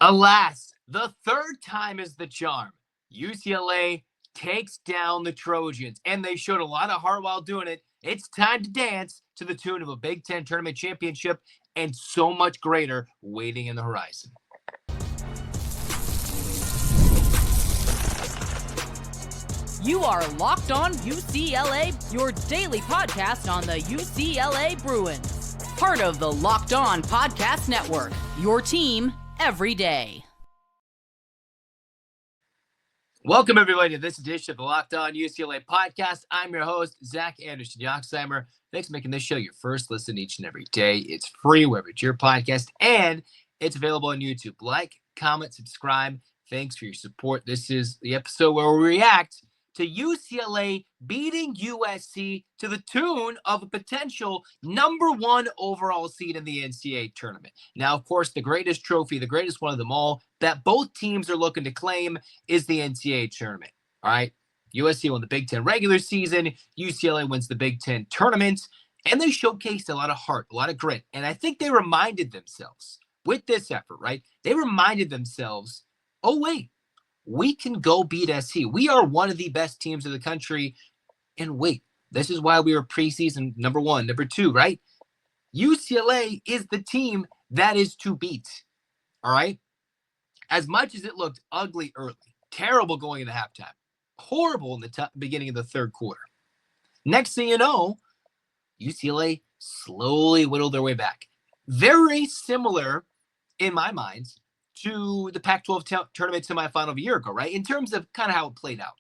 Alas, the third time is the charm. UCLA takes down the Trojans, and they showed a lot of heart while doing it. It's time to dance to the tune of a Big Ten tournament championship and so much greater waiting in the horizon. You are Locked On UCLA, your daily podcast on the UCLA Bruins. Part of the Locked On Podcast Network, your team every day. Welcome, everybody, to this edition of the Locked On UCLA Podcast. I'm your host, Zach Anderson-Yoxsimer. Thanks for making this show your first listen each and every day. It's free wherever it's your podcast, and it's available on YouTube. Like, comment, subscribe. Thanks for your support. This is the episode where we react to UCLA beating USC to the tune of a potential number one overall seed in the NCAA tournament. Now, of course, the greatest trophy, the greatest one of them all, that both teams are looking to claim is the NCAA tournament. All right. USC won the Big Ten regular season. UCLA wins the Big Ten tournament. And they showcased a lot of heart, a lot of grit. And I think they reminded themselves with this effort, right? They reminded themselves, oh, wait. We can go beat SC. We are one of the best teams in the country. And wait, this is why we were preseason number one, number two, right? UCLA is the team that is to beat. All right? As much as it looked ugly early, terrible going into halftime, horrible in the beginning of the third quarter. Next thing you know, UCLA slowly whittled their way back. Very similar, in my mind, to the Pac-12 tournament semifinal of a year ago, right? In terms of kind of how it played out.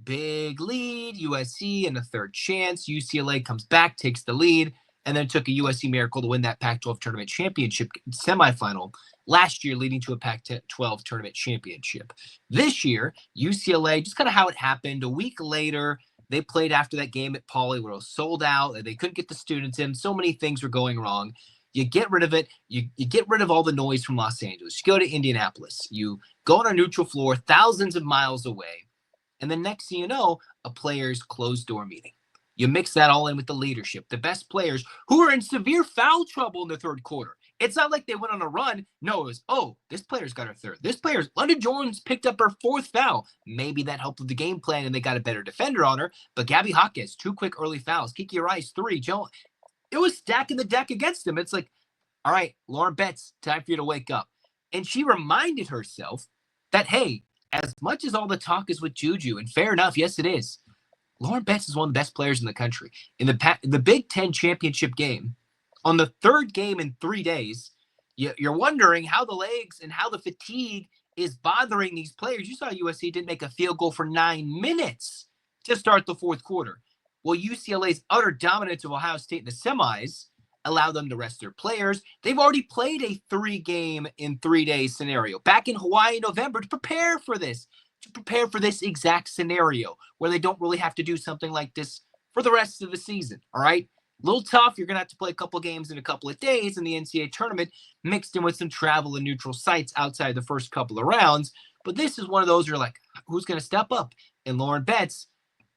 Big lead, USC, and a third chance. UCLA comes back, takes the lead, and then took a USC miracle to win that Pac-12 tournament championship semifinal last year, leading to a Pac-12 tournament championship. This year, UCLA, just kind of how it happened, a week later, they played after that game at Pauley where it was sold out, and they couldn't get the students in. So many things were going wrong. You get rid of it. You get rid of all the noise from Los Angeles. You go to Indianapolis. You go on a neutral floor thousands of miles away. And the next thing you know, a player's closed-door meeting. You mix that all in with the leadership, the best players who are in severe foul trouble in the third quarter. It's not like they went on a run. No, it was, oh, this player's got her third. London Jones picked up her fourth foul. Maybe that helped with the game plan and they got a better defender on her. But Gabby Hawkins, 2 quick early fouls. Kiki Rice, 3. Jones. It was stacking the deck against him. It's like, all right, Lauren Betts, time for you to wake up. And she reminded herself that, hey, as much as all the talk is with JUJU, and fair enough, yes, it is, Lauren Betts is one of the best players in the country. In the Big Ten championship game, on the third game in 3 days, you're wondering how the legs and how the fatigue is bothering these players. You saw USC didn't make a field goal for 9 minutes to start the fourth quarter. Well, UCLA's utter dominance of Ohio State in the semis allowed them to rest their players. They've already played a 3-game in 3 days scenario back in Hawaii in November to prepare for this exact scenario where they don't really have to do something like this for the rest of the season. All right. A little tough. You're going to have to play a couple games in a couple of days in the NCAA tournament mixed in with some travel and neutral sites outside the first couple of rounds. But this is one of those you're like, who's going to step up? And Lauren Betts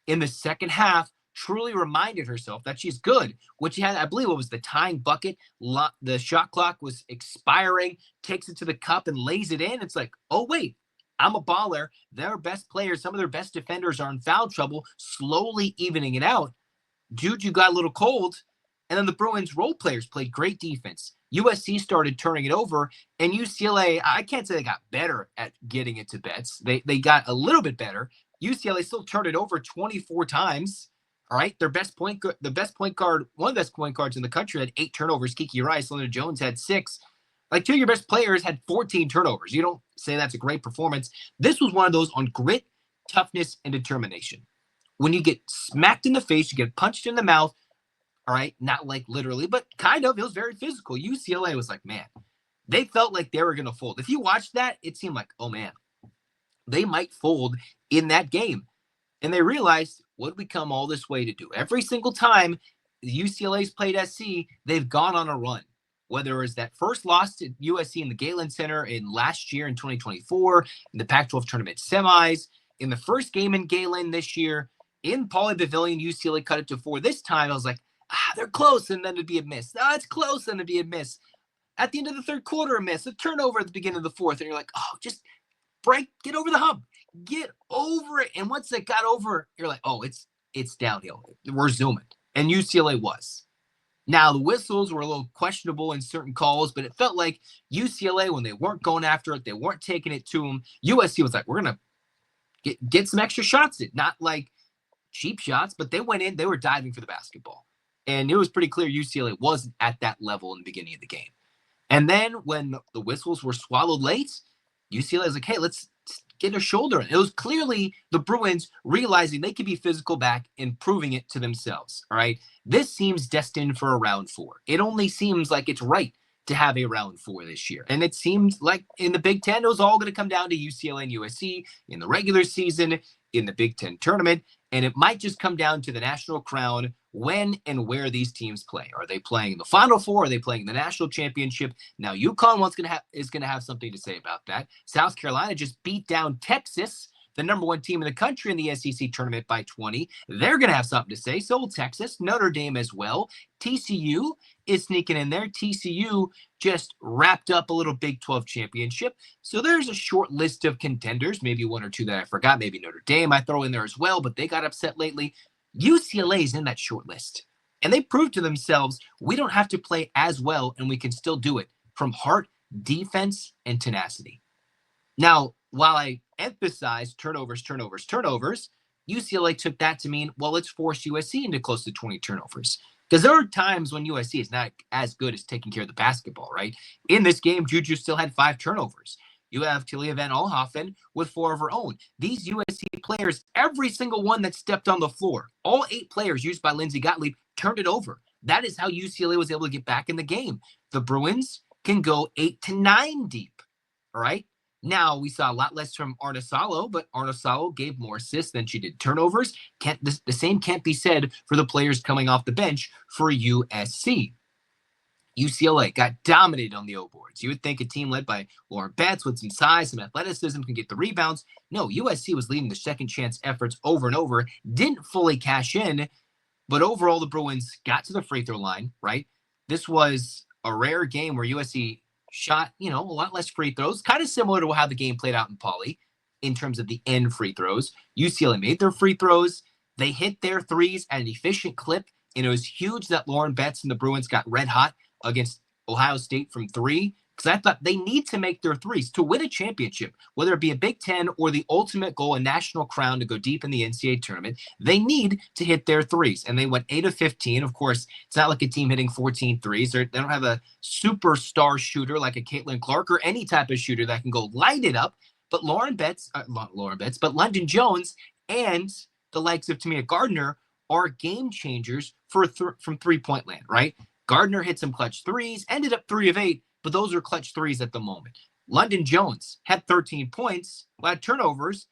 in the second half truly reminded herself that she's good, which she had, I believe it was the tying bucket. The shot clock was expiring, takes it to the cup and lays it in. It's like, oh, wait, I'm a baller. Their best players, some of their best defenders are in foul trouble, slowly evening it out. JUJU got a little cold, and then the Bruins role players played great defense. USC started turning it over, and UCLA, I can't say they got better at getting it to Betts. They got a little bit better. UCLA still turned it over 24 times. All right, the best point guard, one of the best point guards in the country had 8 turnovers. Kiki Rice, London Jones had 6. Like 2 of your best players had 14 turnovers. You don't say that's a great performance. This was one of those on grit, toughness, and determination. When you get smacked in the face, you get punched in the mouth. All right, not like literally, but kind of. It was very physical. UCLA was like, man, they felt like they were going to fold. If you watched that, it seemed like, oh man, they might fold in that game. And they realized, what did we come all this way to do? Every single time UCLA's played SC, they've gone on a run. Whether it was that first loss to USC in the Galen Center in last year in 2024, in the Pac-12 tournament semis, in the first game in Galen this year, in Pauley Pavilion, UCLA cut it to 4. This time, I was like, they're close, and then it'd be a miss. It's close, and it'd be a miss. At the end of the third quarter, a miss, a turnover at the beginning of the fourth, and you're like, oh, just get over the hump, get over it. And once it got over, you're like, oh, it's downhill. We're zooming. And UCLA was. Now, the whistles were a little questionable in certain calls, but it felt like UCLA, when they weren't going after it, they weren't taking it to them. USC was like, we're going to get some extra shots in. Not like cheap shots, but they went in, they were diving for the basketball. And it was pretty clear UCLA wasn't at that level in the beginning of the game. And then when the whistles were swallowed late, UCLA was like, hey, let's get a shoulder. It was clearly the Bruins realizing they could be physical back and proving it to themselves. All right. This seems destined for a round 4. It only seems like it's right to have a round 4 this year. And it seems like in the Big Ten, it was all going to come down to UCLA and USC in the regular season, in the Big Ten tournament. And it might just come down to the national crown, when and where these teams play. Are they playing in the Final Four? Are they playing in the national championship? Now, UConn is going to have something to say about that. South Carolina just beat down Texas, the number 1 team in the country in the SEC tournament, by 20. They're going to have something to say. So will Texas, Notre Dame as well. TCU is sneaking in there. TCU just wrapped up a little Big 12 championship. So there's a short list of contenders, maybe 1 or 2 that I forgot. Maybe Notre Dame I throw in there as well, but they got upset lately. UCLA is in that short list. And they proved to themselves we don't have to play as well, and we can still do it from heart, defense, and tenacity. Now, while I emphasize turnovers, UCLA took that to mean, well, let's force USC into close to 20 turnovers. Because there are times when USC is not as good as taking care of the basketball, right? In this game, JUJU still had 5 turnovers. You have Talia Van Alhoffen with 4 of her own. These USC players, every single one that stepped on the floor, all 8 players used by Lindsey Gottlieb, turned it over. That is how UCLA was able to get back in the game. The Bruins can go 8 to 9 deep, all right? Now, we saw a lot less from Arnasalo, but Arnasalo gave more assists than she did turnovers. The same can't be said for the players coming off the bench for USC. UCLA got dominated on the O boards. You would think a team led by Lauren Betts with some size, some athleticism can get the rebounds. No, USC was leading the second chance efforts over and over, didn't fully cash in, but overall the Bruins got to the free throw line, right? This was a rare game where USC shot, a lot less free throws, kind of similar to how the game played out in Poly in terms of the end free throws. UCLA made their free throws. They hit their threes at an efficient clip, and it was huge that Lauren Betts and the Bruins got red hot against Ohio State from 3, because I thought they need to make their threes to win a championship, whether it be a Big Ten or the ultimate goal, a national crown to go deep in the NCAA tournament. They need to hit their threes, and they went 8 of 15. Of course, it's not like a team hitting 14 threes. They don't have a superstar shooter like a Caitlin Clark or any type of shooter that can go light it up, but but London Jones and the likes of Tamia Gardner are game changers from three-point land, right? Gardner hit some clutch threes, ended up 3 of 8, but those are clutch threes at the moment. London Jones had 13 points, had turnovers,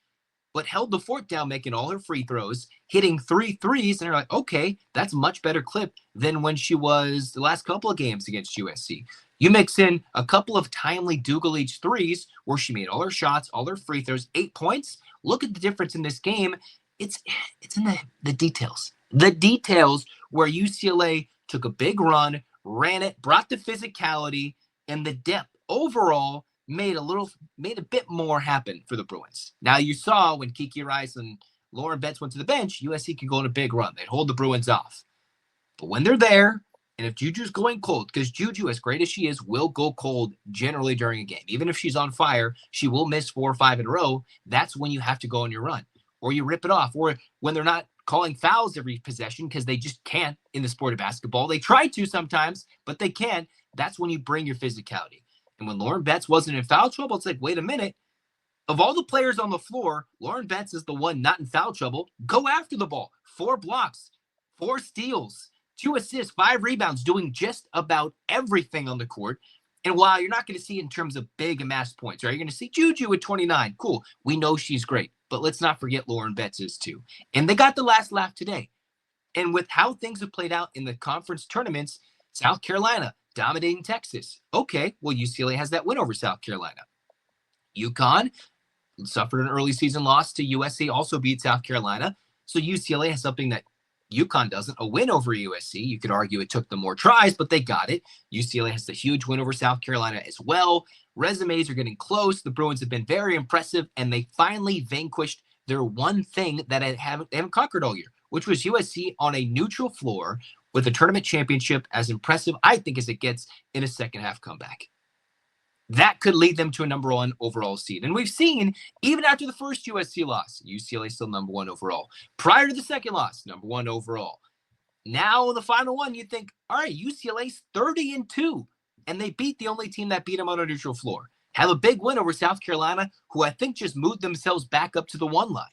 but held the fort down, making all her free throws, hitting 3 threes, and they're like, okay, that's a much better clip than when she was the last couple of games against USC. You mix in a couple of timely Dugalich threes where she made all her shots, all her free throws, 8 points. Look at the difference in this game. It's in the details. The details where UCLA took a big run, ran it, brought the physicality, and the depth overall made a bit more happen for the Bruins. Now, you saw when Kiki Rice and Lauren Betts went to the bench, USC could go on a big run. They'd hold the Bruins off. But when they're there, and if JUJU's going cold, because JUJU, as great as she is, will go cold generally during a game. Even if she's on fire, she will miss 4 or 5 in a row. That's when you have to go on your run. Or you rip it off. Or when they're not calling fouls every possession, because they just can't in the sport of basketball. They try to sometimes, but they can't. That's when you bring your physicality. And when Lauren Betts wasn't in foul trouble, it's like, wait a minute. Of all the players on the floor, Lauren Betts is the one not in foul trouble. Go after the ball. 4 blocks, 4 steals, 2 assists, 5 rebounds, doing just about everything on the court. And while you're not going to see it in terms of big amassed points, right? You're going to see JUJU with 29. Cool. We know she's great. But let's not forget Lauren Betts is too. And they got the last laugh today. And with how things have played out in the conference tournaments, South Carolina dominating Texas. Okay, well, UCLA has that win over South Carolina. UConn suffered an early season loss to USC, also beat South Carolina. So UCLA has something that UConn doesn't. A win over USC. You could argue it took them more tries, but they got it. UCLA has the huge win over South Carolina as well. Resumes are getting close. The Bruins have been very impressive, and they finally vanquished their one thing that they haven't conquered all year, which was USC on a neutral floor with a tournament championship as impressive, I think, as it gets in a second-half comeback. That could lead them to a number 1 overall seed. And we've seen, even after the first USC loss, UCLA still number 1 overall. Prior to the second loss, number 1 overall. Now, the final one, you think, all right, UCLA's 30-2, and they beat the only team that beat them on a neutral floor. Have a big win over South Carolina, who I think just moved themselves back up to the 1 line.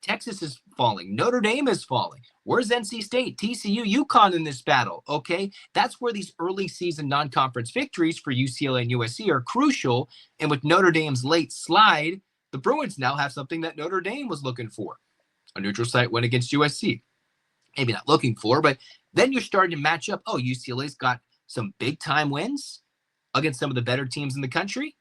Texas is falling. Notre Dame is falling. Where's NC State, TCU, UConn in this battle? Okay, that's where these early season non-conference victories for UCLA and USC are crucial. And with Notre Dame's late slide, the Bruins now have something that Notre Dame was looking for. A neutral site win against USC. Maybe not looking for, but then you're starting to match up. Oh, UCLA's got some big-time wins against some of the better teams in the country.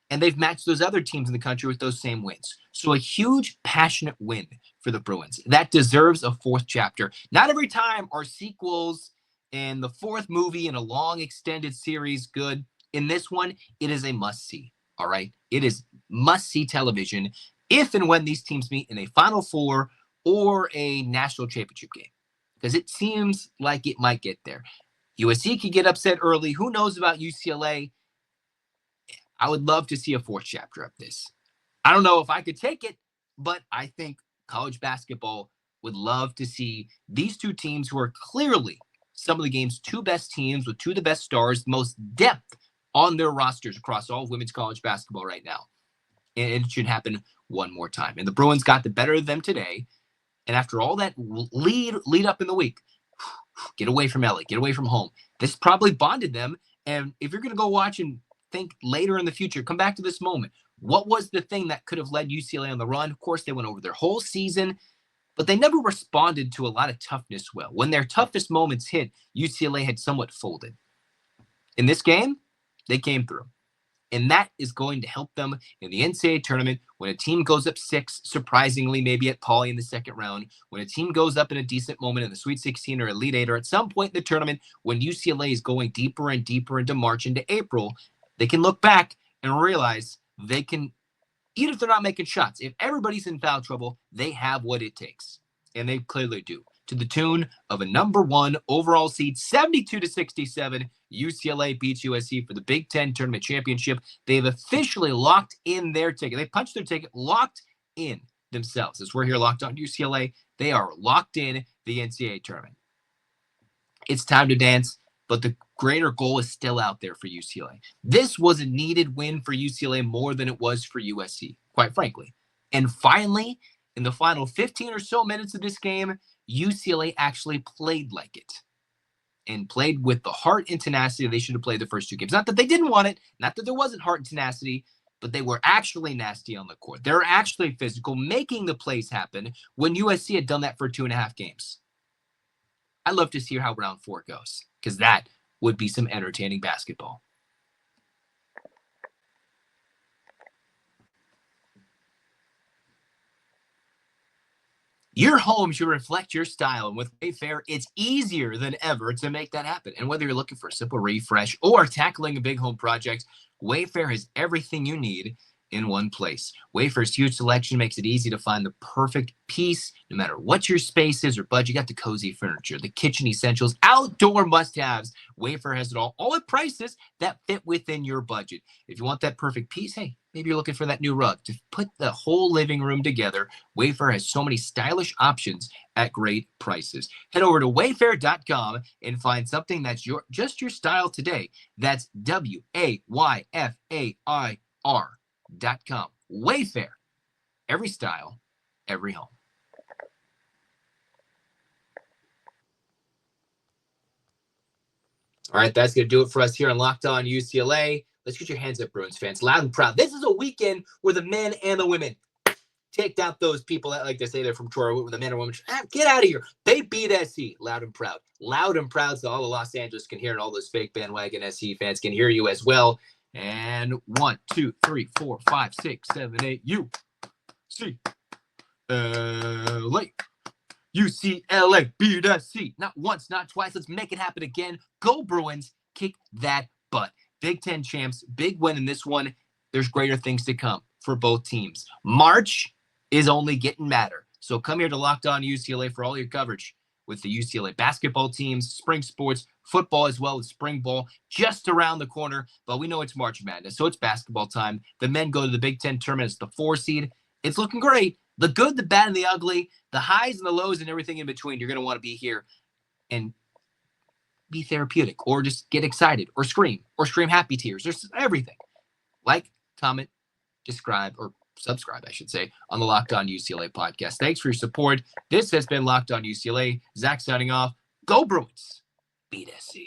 And they've matched those other teams in the country with those same wins. So a huge, passionate win for the Bruins. That deserves a 4th chapter. Not every time are sequels and the 4th movie in a long, extended series good. In this one, it is a must-see, all right? It is must-see television if and when these teams meet in a Final Four or a national championship game, because it seems like it might get there. USC could get upset early. Who knows about UCLA? I would love to see a 4th chapter of this. I don't know if I could take it, but I think college basketball would love to see these 2 teams who are clearly some of the game's 2 best teams with 2 of the best stars, the most depth on their rosters across all of women's college basketball right now. And it should happen one more time. And the Bruins got the better of them today. And after all that lead up in the week, get away from LA, get away from home. This probably bonded them. And if you're going to go watch and think later in the future, come back to this moment. What was the thing that could have led UCLA on the run? Of course, they went over their whole season, but they never responded to a lot of toughness well. When their toughest moments hit, UCLA had somewhat folded. In this game, they came through. And that is going to help them in the NCAA tournament when a team goes up 6, surprisingly, maybe at Pauley in the second round, when a team goes up in a decent moment in the Sweet 16 or Elite 8, or at some point in the tournament when UCLA is going deeper and deeper into March, into April, they can look back and realize they can, even if they're not making shots, if everybody's in foul trouble, they have what it takes. And they clearly do. To the tune of a number 1 overall seed, 72-67, UCLA beats USC for the Big Ten Tournament Championship. They've officially locked in their ticket. They punched their ticket, locked in themselves. As we're here locked on UCLA, they are locked in the NCAA tournament. It's time to dance. But the greater goal is still out there for UCLA. This was a needed win for UCLA more than it was for USC, quite frankly. And finally, in the final 15 or so minutes of this game, UCLA actually played like it and played with the heart and tenacity they should have played the first 2 games. Not that they didn't want it, not that there wasn't heart and tenacity, but they were actually nasty on the court. They were actually physical, making the plays happen when USC had done that for 2.5 games. I'd love to see how round 4 goes, because that would be some entertaining basketball. Your home should reflect your style, and with Wayfair, it's easier than ever to make that happen. And whether you're looking for a simple refresh or tackling a big home project, Wayfair has everything you need in one place. Wayfair's huge selection makes it easy to find the perfect piece, no matter what your space is or budget. You got the cozy furniture, the kitchen essentials, outdoor must-haves. Wayfair has it all at prices that fit within your budget. If you want that perfect piece, hey, maybe you're looking for that new rug to put the whole living room together. Wayfair has so many stylish options at great prices. Head over to wayfair.com and find something that's just your style today. That's WAYFAIR.com. Wayfair. Every style, every home. All right, that's going to do it for us here on Locked On UCLA. Let's get your hands up, Bruins fans. Loud and proud. This is a weekend where the men and the women take out those people that like to say they're from Troy, where the men and women, get out of here. They beat SC. Loud and proud. Loud and proud so all of Los Angeles can hear, and all those fake bandwagon SC fans can hear you as well. And 1, 2, 3, 4, 5, 6, 7, 8, UCLA. UCLA, BETTS. Not once, not twice. Let's make it happen again. Go Bruins. Kick that butt. Big Ten champs. Big win in this one. There's greater things to come for both teams. March is only getting madder. So come here to Locked On UCLA for all your coverage with the UCLA basketball teams, spring sports, football, as well as spring ball just around the corner. But we know it's March Madness, so it's basketball time. The men go to the Big Ten tournament as the 4 seed. It's looking great. The good, the bad, and the ugly, the highs and the lows and everything in between. You're going to want to be here and be therapeutic, or just get excited, or scream happy tears. There's everything. Like, comment, subscribe, I should say, on the Locked On UCLA podcast. Thanks for your support. This has been Locked On UCLA. Zach signing off. Go Bruins. BETTS.